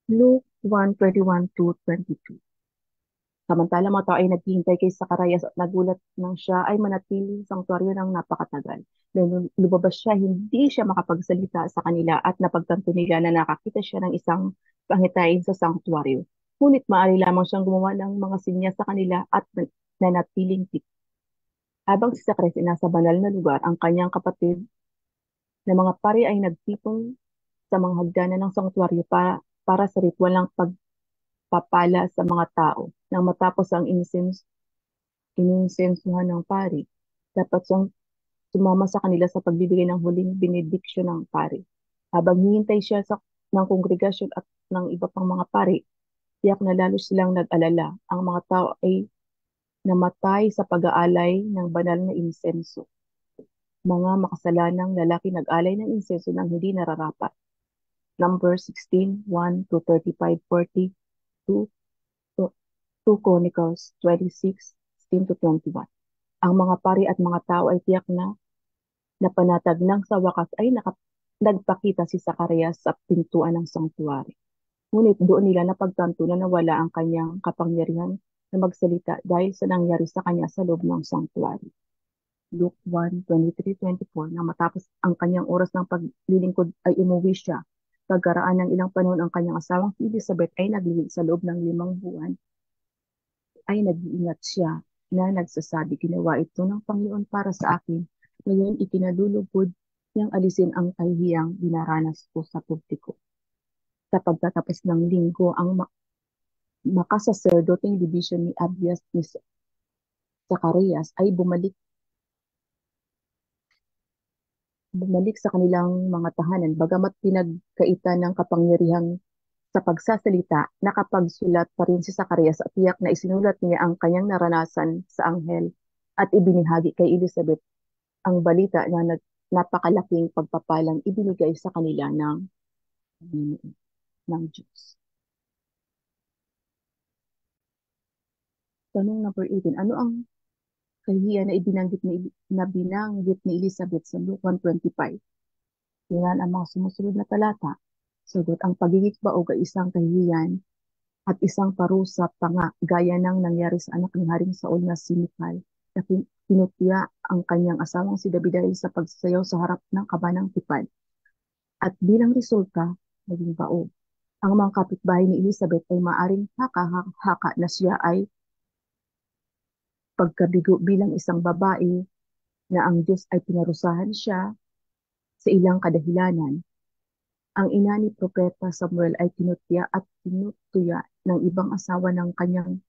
Speaker 2: Luke 1:21 to 22. Samantala mga tao ay naghihintay kay Zacarias at nagulat nang siya ay manatili sa sanktuaryo ng napakatagal. Nung lumabas siya, hindi siya makapagsalita sa kanila at napagtanto nila na nakakita siya ng isang pangitain sa sanktuaryo. Ngunit maaari lamang siyang gumawa ng mga sinya sa kanila at nanatiling tik. Habang si Zacarias ay nasa banal na lugar, ang kanyang kapatid na mga pari ay nagtipon sa mga hagdanan ng sanktuaryo para sa ritual ng pagpapala sa mga tao. Nang matapos ang ininsensuhan ng pari, dapat siyang sumama sa kanila sa pagbibigay ng huling benediksyon ng pari. Habang hinihintay siya ng kongregasyon at ng iba pang mga pari, tiyak na lalo silang nag-alala. Ang mga tao ay namatay sa pag-aalay ng banal na insenso. Mga makasalanang lalaki nag-alay ng insenso ng hindi nararapat. Number 16, 1 to 35, 40 to 2 Chronicles 26, 16 to 21. Ang mga pari at mga tao ay tiyak na napanatag ng sa wakas ay nagpakita si Zacarias sa pintuan ng sanktuary. Ngunit doon nila napagtanto na nawala ang kanyang kapangyarihan na magsalita dahil sa nangyari sa kanya sa loob ng sanktuary. Luke 1:23-24. Na matapos ang kanyang oras ng paglilingkod ay umuwi siya. Pagkaraan ng ilang panahon ang kanyang asawang si Elizabeth ay naglilid sa loob ng 5 buwan ay nag-iingat siya na nagsasabi, ginawa ito ng Panginoon para sa akin. Ngayon ikinalulugod niyang alisin ang kahihiyang dinaranas ko sa publiko. Sa pagtatapos ng linggo, ang makasaserdoteng division ni Abias ni Zacarias ay bumalik sa kanilang mga tahanan, bagamat pinagkaitan ng kapangyarihang sa pagsasalita, nakapagsulat pa rin si Zacarias at tiyak na isinulat niya ang kanyang naranasan sa anghel at ibinahagi kay Elizabeth ang balita na napakalaking pagpapalang ibinigay sa kanila ng Diyos. Tanong number 18. Ano ang kahihiyan na binanggit ni Elizabeth sa Luke 1:25? Tingnan ang mga sumusunod na talata. Sagot, ang pagiging baog ay isang kahihiyan at isang parusa pa nga gaya ng nangyari sa anak ni Haring Saul na si Michal na kinutya ang kanyang asawang si David dahil sa pagsayaw sa harap ng kabanang tipan. At bilang resulta, naging baog. Ang mga kapitbahay ni Elizabeth ay maaring haka na siya ay pagkabigo bilang isang babae na ang Diyos ay pinarusahan siya sa ilang kadahilanan. Ang ina ni Propeta Samuel ay tinutya at tinutuya ng ibang asawa ng kanyang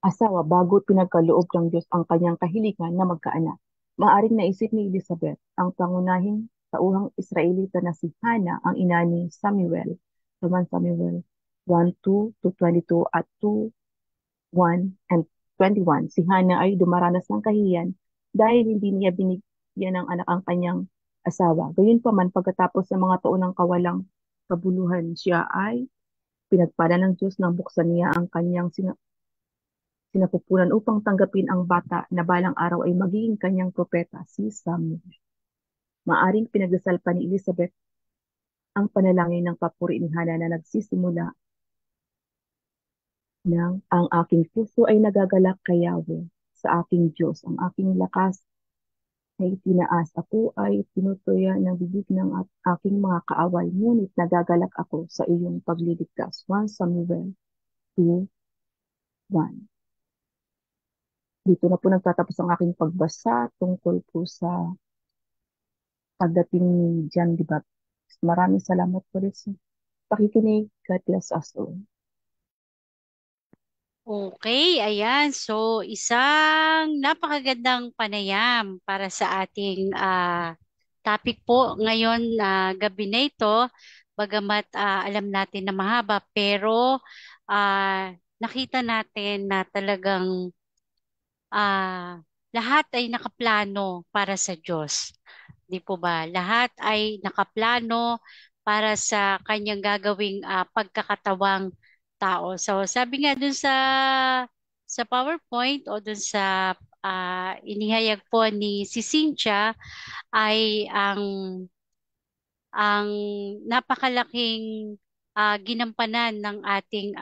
Speaker 2: asawa bago pinagkaloob ng Diyos ang kanyang kahilingan na magkaanak. Maaring naisip ni Elizabeth ang pangunahing tauhang Israelita na si Hannah ang ina ni Samuel. 1 Samuel 1:2 to 22 at 2:1 and 21. Si Hannah ay dumaranas ng kahiyan dahil hindi niya binigyan ng anak ang kanyang asawa. Gayunpaman, pagkatapos ng mga taon ng kawalang kabuluhan, siya ay pinagpala ng Diyos nang buksan niya ang kanyang sinapupunan upang tanggapin ang bata na balang araw ay magiging kanyang propeta, si Samuel. Maaring pinagdasal pa ni Elizabeth ang panalangin ng papuri ni Hannah na nagsisimula ng ang aking puso ay nagagalak kay Yahweh, sa aking Diyos, ang aking lakas ay itinaas. Ako ay tinutuya ng bibig ng aking mga kaaway, ngunit nagagalak ako sa iyong pagliligtas. 1 Samuel 2:1. Dito na po nagtatapos ang aking pagbasa tungkol po sa pagdating ni John the Baptist. Maraming salamat po rin sa pakikinig. God bless us all.
Speaker 1: Okay, ayan. So, isang napakagandang panayam para sa ating topic po ngayon na gabi na ito. bagamat alam natin na mahaba, pero nakita natin na talagang lahat ay nakaplano para sa Diyos. Di po ba? Lahat ay nakaplano para sa kanyang gagawing pagkakatawang tao. So sabi nga dun sa PowerPoint o dun sa inihayag po ni si Cynthia ay ang napakalaking ginampanan ng ating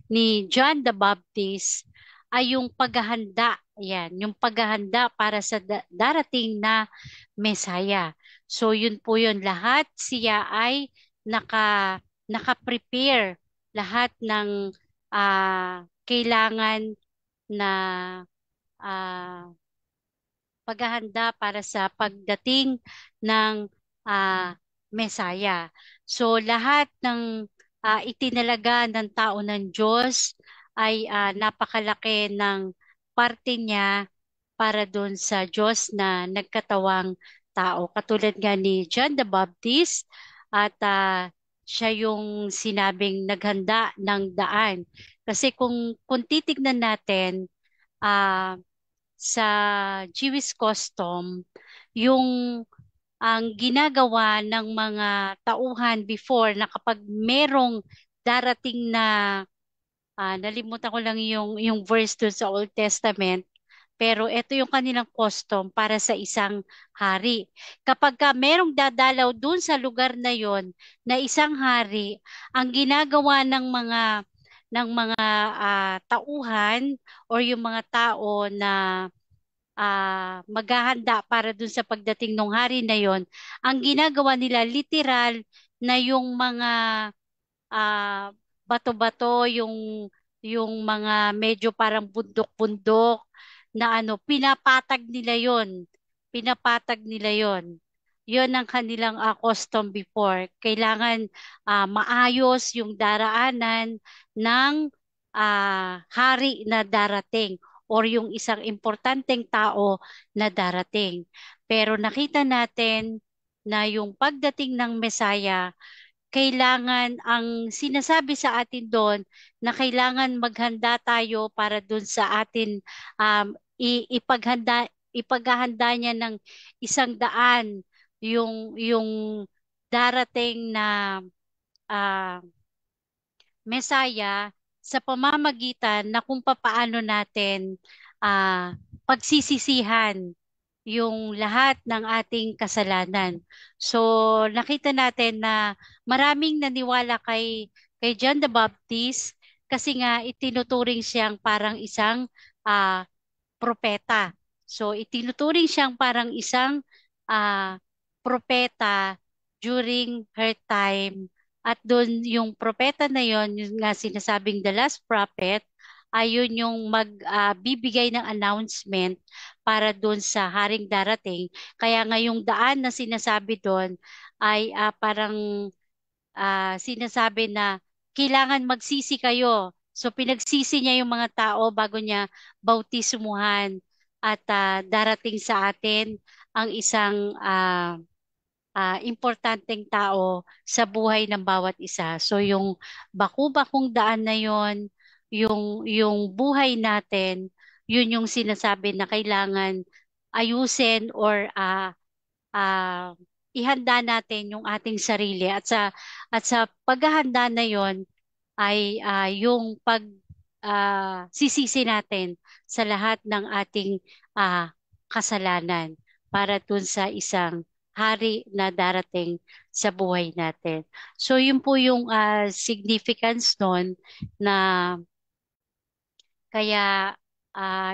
Speaker 1: ni John the Baptist ay yung paghahanda. Yan, yung paghahanda para sa darating na Messiah. So yun po yun lahat siya ay naka-prepare lahat ng kailangan na ah, paghahanda para sa pagdating ng Mesaya. So lahat ng itinalaga ng tao ng Diyos ay napakalaki ng parte niya para doon sa Diyos na nagkatawang tao. Katulad nga ni John the Baptist at siya yung sinabing naghanda ng daan. Kasi kung titignan natin, ah sa Jewish custom, yung ang ginagawa ng mga tauhan before na kapag merong darating na nalimutan ko lang yung verse doon sa Old Testament, pero ito yung kanilang custom para sa isang hari. Kapag ka merong dadalaw doon sa lugar na yon na isang hari, ang ginagawa ng mga tauhan or yung mga tao na maghahanda para dun sa pagdating ng hari na yon, ang ginagawa nila literal na yung mga ah, bato-bato, yung mga medyo parang bundok-bundok na pinapatag nila yon. Pinapatag nila yon. Yon ang kanilang custom before. Kailangan maayos yung daraanan ng hari na darating or yung isang importanteng tao na darating. Pero nakita natin na yung pagdating ng Messiah, kailangan ang sinasabi sa atin doon na kailangan maghanda tayo para doon sa atin ipaghahanda niya ng isang daan yung darating na ah, Messiah sa pamamagitan na kung papaano natin pagsisisihan yung lahat ng ating kasalanan. So, nakita natin na maraming naniwala kay John the Baptist kasi nga itinuturing siyang parang isang propeta. So, itinuturing siyang parang isang ah, propeta during her time. At doon yung propeta na yon, yung nga sinasabing the last prophet, ayun yung magbibigay ng announcement para doon sa haring darating. Kaya nga yung daan na sinasabi doon ay parang sinasabi na kailangan magsisi kayo. So pinagsisi niya yung mga tao bago niya bautismuhan at darating sa atin ang isang importanteng tao sa buhay ng bawat isa. So yung baku-bakung daan na yon, yung buhay natin, yun yung sinasabi na kailangan ayusin or ah, ihanda natin yung ating sarili at sa paghahanda na yon ay yung sisisi natin sa lahat ng ating kasalanan para dun sa isang hari na darating sa buhay natin. So yun po yung significance nun na kaya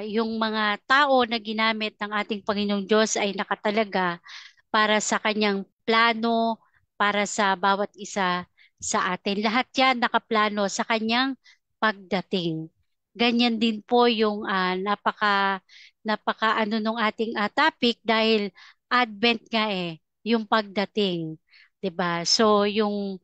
Speaker 1: yung mga tao na ginamit ng ating Panginoong Diyos ay nakatalaga para sa kanyang plano para sa bawat isa sa atin. Lahat yan nakaplano sa kanyang pagdating. Ganyan din po yung napaka ano nung ating topic dahil Advent nga yung pagdating, 'di ba? So yung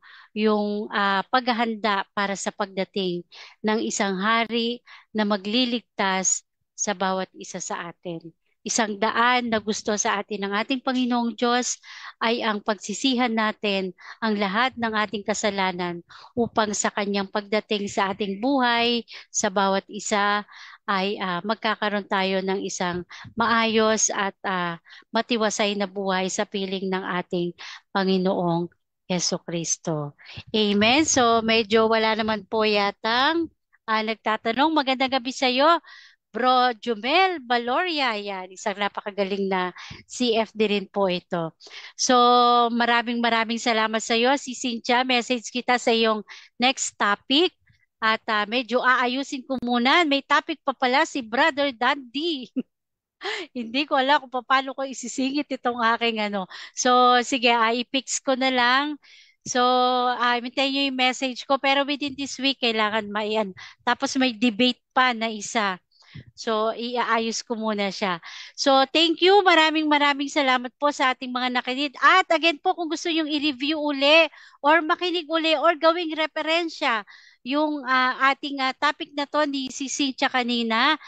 Speaker 1: paghahanda para sa pagdating ng isang hari na magliligtas sa bawat isa sa atin. isang daan na gusto sa atin ng ating Panginoong Diyos ay ang pagsisihan natin ang lahat ng ating kasalanan upang sa kanyang pagdating sa ating buhay, sa bawat isa ay magkakaroon tayo ng isang maayos at matiwasay na buhay sa piling ng ating Panginoong Yeso Kristo. Amen. So medyo wala naman po yatang nagtatanong. Magandang gabi sa iyo, Bro Jumel Valoria. Yan, isang napakagaling na CFD rin po ito. So maraming salamat sa iyo. Si Cynthia, message kita sa iyong next topic. At medyo aayusin ko muna. May topic pa pala si Brother Dandy. Hindi ko alam kung paano ko isisingit itong aking ano. So, sige, i-fix ko na lang. So, hintayin nyo yung message ko. Pero within this week, kailangan maiyan. Tapos may debate pa na isa. So, iaayos ko muna siya. So, thank you. Maraming salamat po sa ating mga nakinig. At again po, kung gusto yung i-review uli or makinig uli or gawing referensya yung ating topic na to ni si Cynthia kanina,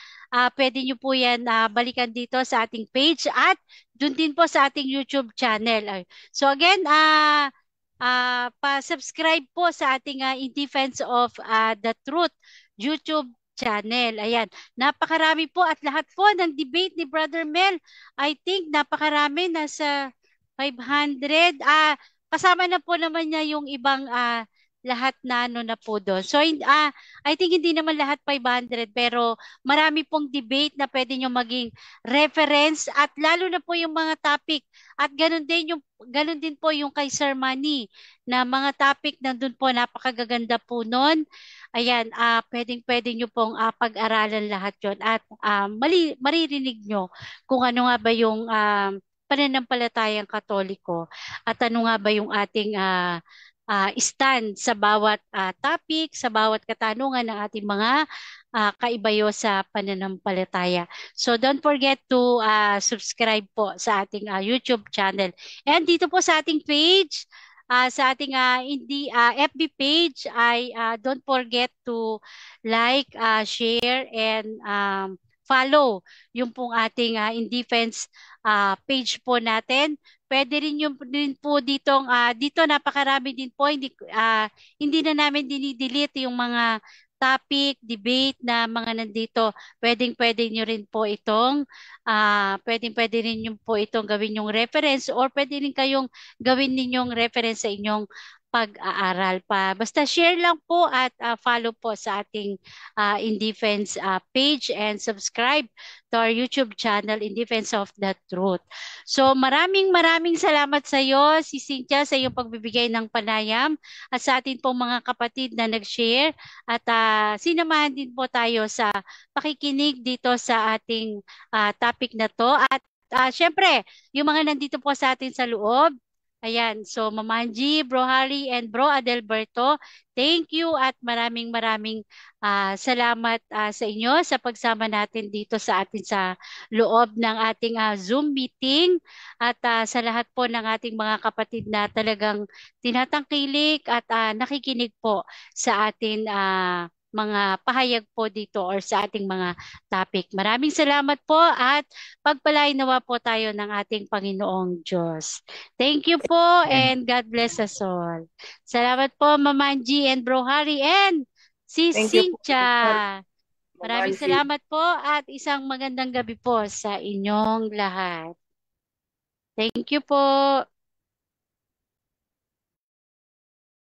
Speaker 1: pwede nyo po yan balikan dito sa ating page at dun din po sa ating YouTube channel. So again, pa-subscribe po sa ating In Defense of the Truth YouTube channel. Ayan, napakarami po at lahat po ng debate ni Brother Mel. I think napakarami, nasa 500. Kasama na po naman niya yung ibang lahat na ano na po doon. So, I think hindi naman lahat 500 pero marami pong debate na pwede nyo maging reference at lalo na po yung mga topic at ganun din po yung kay Sir Manny na mga topic nandun po napakagaganda po noon. Ayan, pwedeng nyo pong pag-aralan lahat yon at maririnig nyo kung ano nga ba yung pananampalatayang Katoliko at ano nga ba yung ating stand sa bawat topic, sa bawat katanungan ng ating mga kaibayo sa pananampalataya. So don't forget to subscribe po sa ating YouTube channel. And dito po sa ating page, sa ating FB page ay don't forget to like, share, and follow yung pong ating In Defense page po natin. Pwede rin yung din po dito napakarami din po hindi na namin dinidelete yung mga topic, debate na mga nandito. Pwede nyo rin po itong pwede rin yung po itong gawin yung reference or pwede rin kayong gawin ninyong reference sa inyong pag-aaral pa. Basta share lang po at follow po sa ating In Defense page and subscribe to our YouTube channel In Defense of the Truth. So maraming salamat sa iyo, si Cynthia, sa iyong pagbibigay ng panayam at sa atin pong mga kapatid na nag-share at sinamahan din po tayo sa pakikinig dito sa ating topic na to. At syempre, yung mga nandito po sa atin sa loob, ayan, so Mama Angie, Bro Harry, and Bro Adelberto, thank you at maraming salamat sa inyo sa pagsama natin dito sa atin sa loob ng ating Zoom meeting at sa lahat po ng ating mga kapatid na talagang tinatangkilik at nakikinig po sa atin mga pahayag po dito or sa ating mga topic. Maraming salamat po at pagpalain nawa po tayo ng ating Panginoong Diyos. Thank you po and God bless us all. Salamat po Mama Angie and Bro Harry and si
Speaker 2: Thank you po,
Speaker 1: Cynthia. Maraming
Speaker 2: Mamansi.
Speaker 1: salamat po at isang magandang gabi po sa inyong lahat. Thank you po.